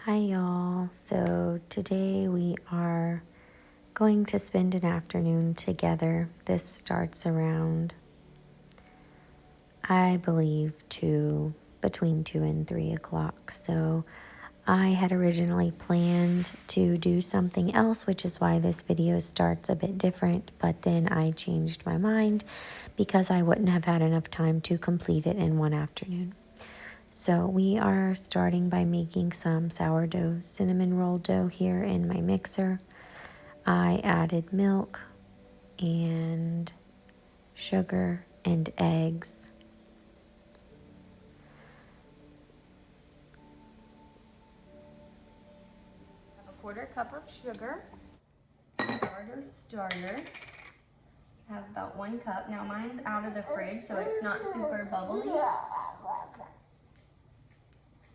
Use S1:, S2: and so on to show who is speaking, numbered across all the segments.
S1: Hi y'all. So today we are going to spend an afternoon together. This starts around, I believe, between 2 and 3 o'clock. So I had originally planned to do something else, which is why this video starts a bit different, but then I changed my mind because I wouldn't have had enough time to complete it in one afternoon. So we are starting by making some sourdough cinnamon roll dough here in my mixer. I added milk and sugar and eggs. A 1/4 cup of sugar, sourdough starter. I have about 1 cup. Now mine's out of the fridge, so it's not super bubbly.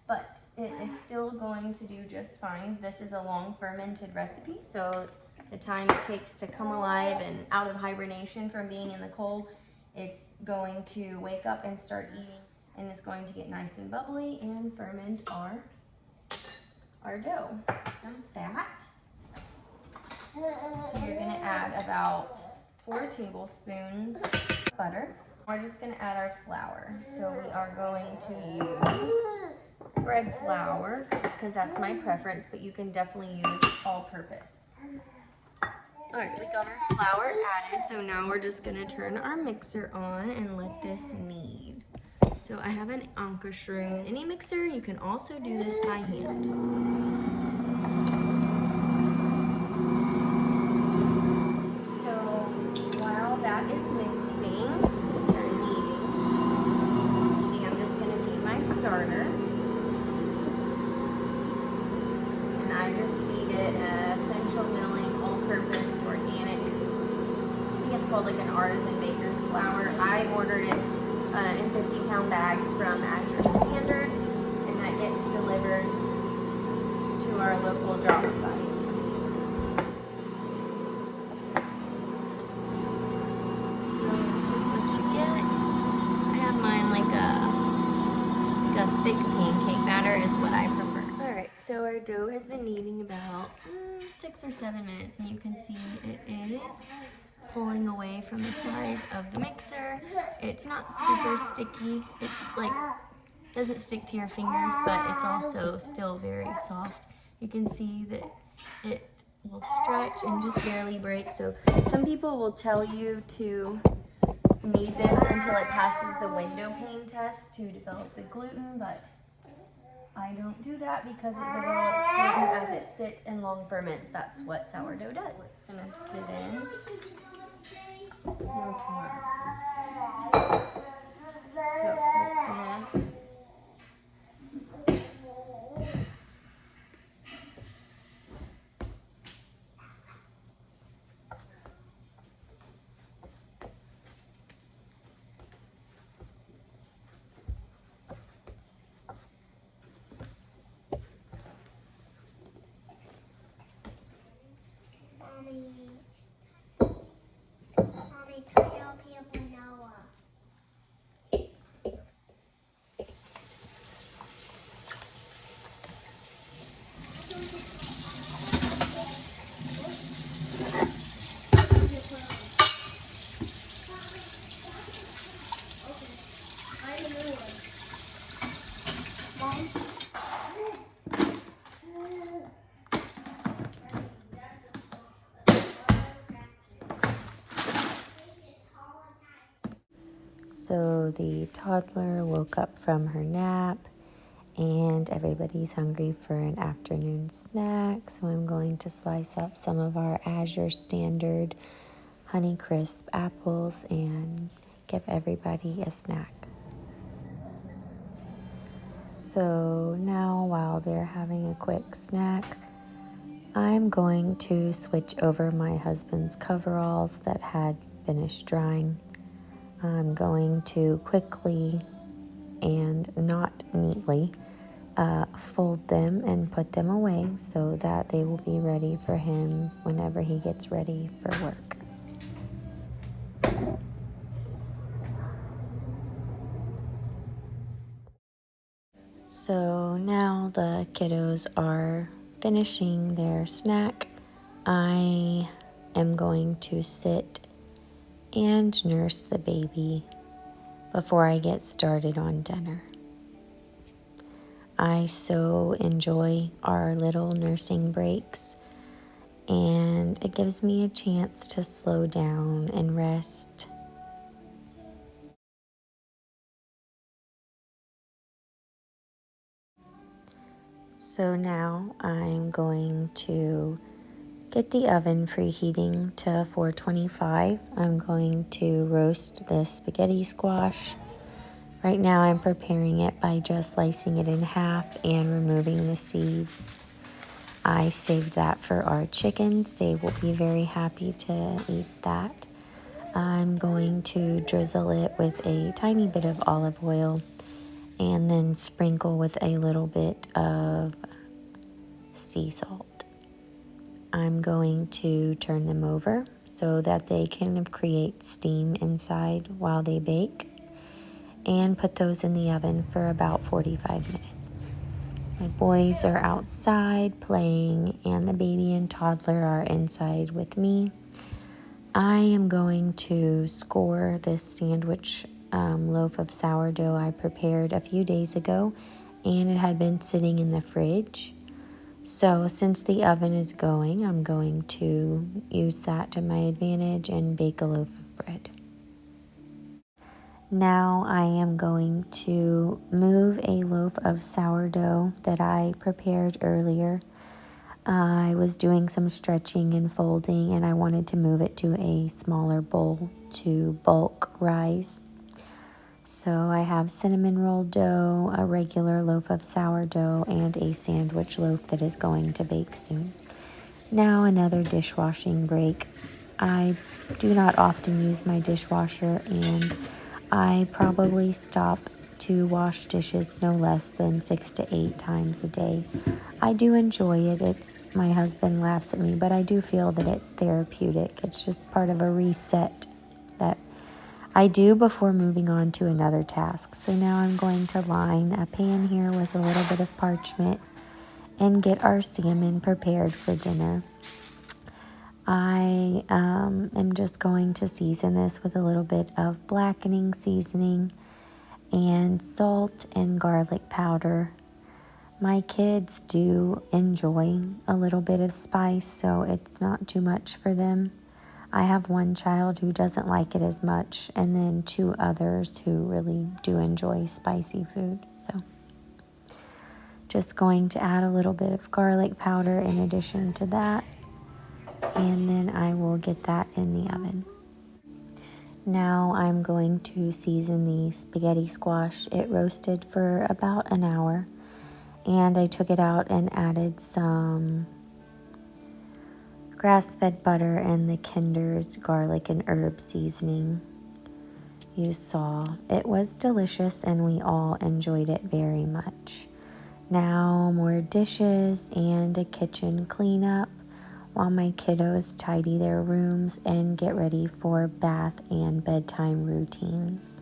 S1: But it is still going to do just fine. This is a long fermented recipe, so the time it takes to come alive and out of hibernation from being in the cold, it's going to wake up and start eating, and it's going to get nice and bubbly and ferment our dough. Some fat. So you're gonna add about 4 tablespoons of butter. We're just gonna add our flour. So we are going to use bread flour, just because that's my preference, but you can definitely use all-purpose. All right, we got our flour added, so now we're just gonna turn our mixer on and let this knead. So I have an Ankershroom. Any mixer, you can also do this by hand. So while that is mixing or kneading, I'm just gonna feed my starter. I just feed it essential milling, all-purpose, organic. I think it's called like an artisan baker's flour. I order it in 50-pound bags from Azure Standard, and that gets delivered to our local drop site. So this is what you get. I have mine like a thick pancake batter is what I prefer. So our dough has been kneading about 6 or 7 minutes, and you can see it is pulling away from the sides of the mixer. It's not super sticky. It's like, doesn't stick to your fingers, but it's also still very soft. You can see that it will stretch and just barely break. So some people will tell you to knead this until it passes the window pane test to develop the gluten, but I don't do that because it develops gluten as it sits and long ferments. That's what sourdough does. It's gonna sit in. No tomorrow. So it's gonna.
S2: Mommy, tell people Noah.
S1: So the toddler woke up from her nap, and everybody's hungry for an afternoon snack. So I'm going to slice up some of our Azure Standard Honeycrisp apples and give everybody a snack. So now, while they're having a quick snack, I'm going to switch over my husband's coveralls that had finished drying. I'm going to quickly and not neatly fold them and put them away so that they will be ready for him whenever he gets ready for work. So now while the kiddos are finishing their snack, I am going to sit and nurse the baby before I get started on dinner. I so enjoy our little nursing breaks, and it gives me a chance to slow down and rest. So now I'm going to get the oven preheating to 425. I'm going to roast this spaghetti squash. Right now I'm preparing it by just slicing it in half and removing the seeds. I saved that for our chickens. They will be very happy to eat that. I'm going to drizzle it with a tiny bit of olive oil and then sprinkle with a little bit of sea salt. I'm going to turn them over so that they can create steam inside while they bake, and put those in the oven for about 45 minutes. My boys are outside playing, and the baby and toddler are inside with me. I am going to score this sandwich loaf of sourdough I prepared a few days ago, and it had been sitting in the fridge. So since the oven is going, I'm going to use that to my advantage and bake a loaf of bread. Now I am going to move a loaf of sourdough that I prepared earlier. I was doing some stretching and folding, and I wanted to move it to a smaller bowl to bulk rise. So I have cinnamon roll dough, a regular loaf of sourdough, and a sandwich loaf that is going to bake soon. Now another dishwashing break. I do not often use my dishwasher, and I probably stop to wash dishes no less than 6 to 8 times a day. I do enjoy it. My husband laughs at me, but I do feel that it's therapeutic. It's just part of a reset that I do before moving on to another task. So now I'm going to line a pan here with a little bit of parchment and get our salmon prepared for dinner. I am just going to season this with a little bit of blackening seasoning and salt and garlic powder. My kids do enjoy a little bit of spice, so it's not too much for them. I have one child who doesn't like it as much, and then 2 others who really do enjoy spicy food. So just going to add a little bit of garlic powder in addition to that, and then I will get that in the oven. Now I'm going to season the spaghetti squash. It roasted for about an hour, and I took it out and added some grass-fed butter and the Kinder's garlic and herb seasoning. You saw it was delicious, and we all enjoyed it very much. Now more dishes and a kitchen cleanup while my kiddos tidy their rooms and get ready for bath and bedtime routines.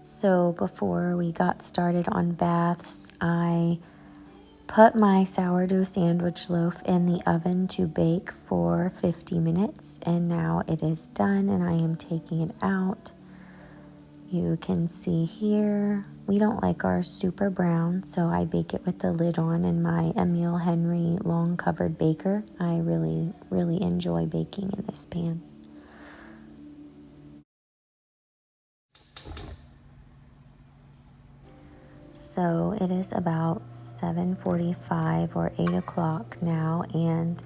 S1: So before we got started on baths, I put my sourdough sandwich loaf in the oven to bake for 50 minutes, and now it is done and I am taking it out. You can see here, we don't like ours super brown, so I bake it with the lid on in my Emile Henry long covered baker. I really enjoy baking in this pan. So it is about 7:45 or 8 o'clock now, and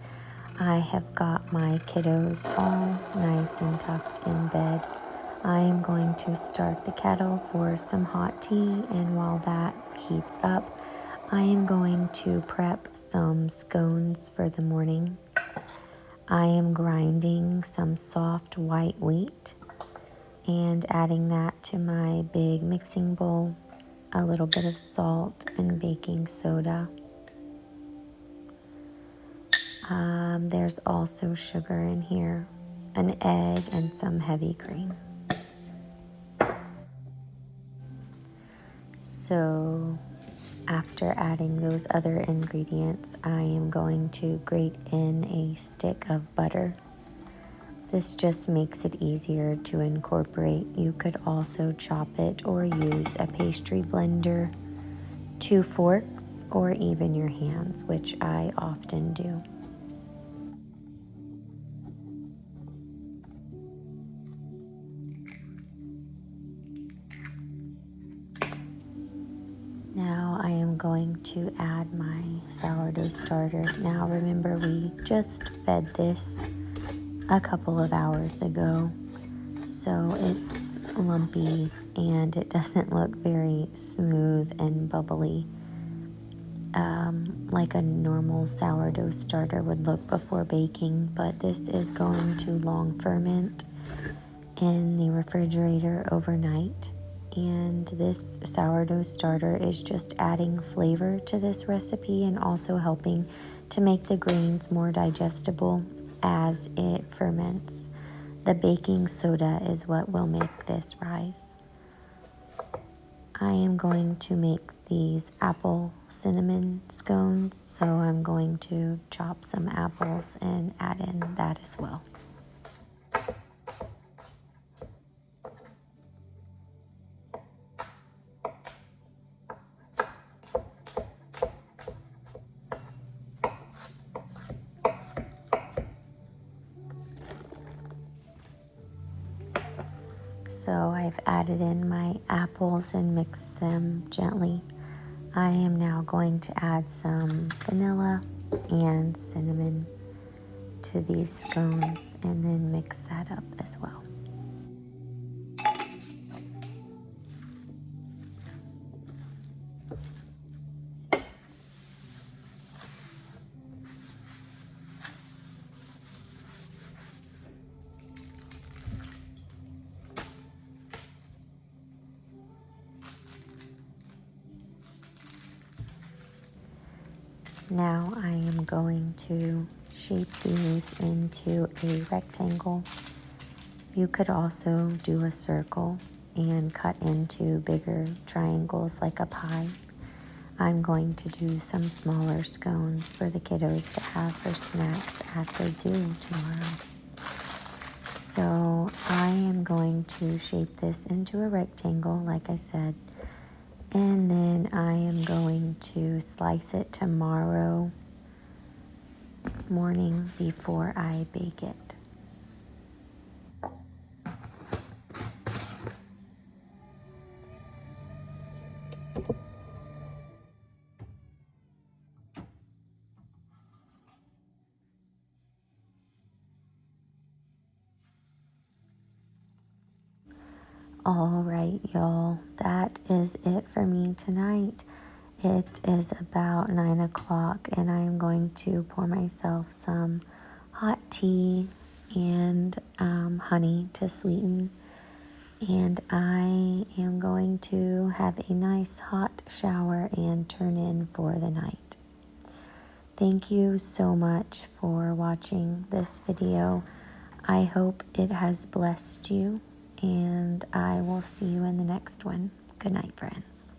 S1: I have got my kiddos all nice and tucked in bed. I am going to start the kettle for some hot tea, and while that heats up, I am going to prep some scones for the morning. I am grinding some soft white wheat and adding that to my big mixing bowl, a little bit of salt and baking soda. There's also sugar in here, an egg, and some heavy cream. So After adding those other ingredients, I am going to grate in a stick of butter. This just makes it easier to incorporate. You could also chop it or use a pastry blender, 2 forks, or even your hands, which I often do. Now I am going to add my sourdough starter. Now remember, we just fed this a couple of hours ago, so it's lumpy and it doesn't look very smooth and bubbly like a normal sourdough starter would look before baking, but this is going to long ferment in the refrigerator overnight. And this sourdough starter is just adding flavor to this recipe and also helping to make the grains more digestible as it ferments. The baking soda is what will make this rise. I am going to make these apple cinnamon scones, so I'm going to chop some apples and add in that as well. So I've added in my apples and mixed them gently. I am now going to add some vanilla and cinnamon to these scones and then mix that up as well. Now I am going to shape these into a rectangle. You could also do a circle and cut into bigger triangles like a pie. I'm going to do some smaller scones for the kiddos to have for snacks at the zoo tomorrow. So I am going to shape this into a rectangle, like I said, and then I am going to slice it tomorrow morning before I bake it. All right, y'all, that is it for me tonight. It is about 9 o'clock and I am going to pour myself some hot tea and honey to sweeten. And I am going to have a nice hot shower and turn in for the night. Thank you so much for watching this video. I hope it has blessed you, and I will see you in the next one. Good night, friends.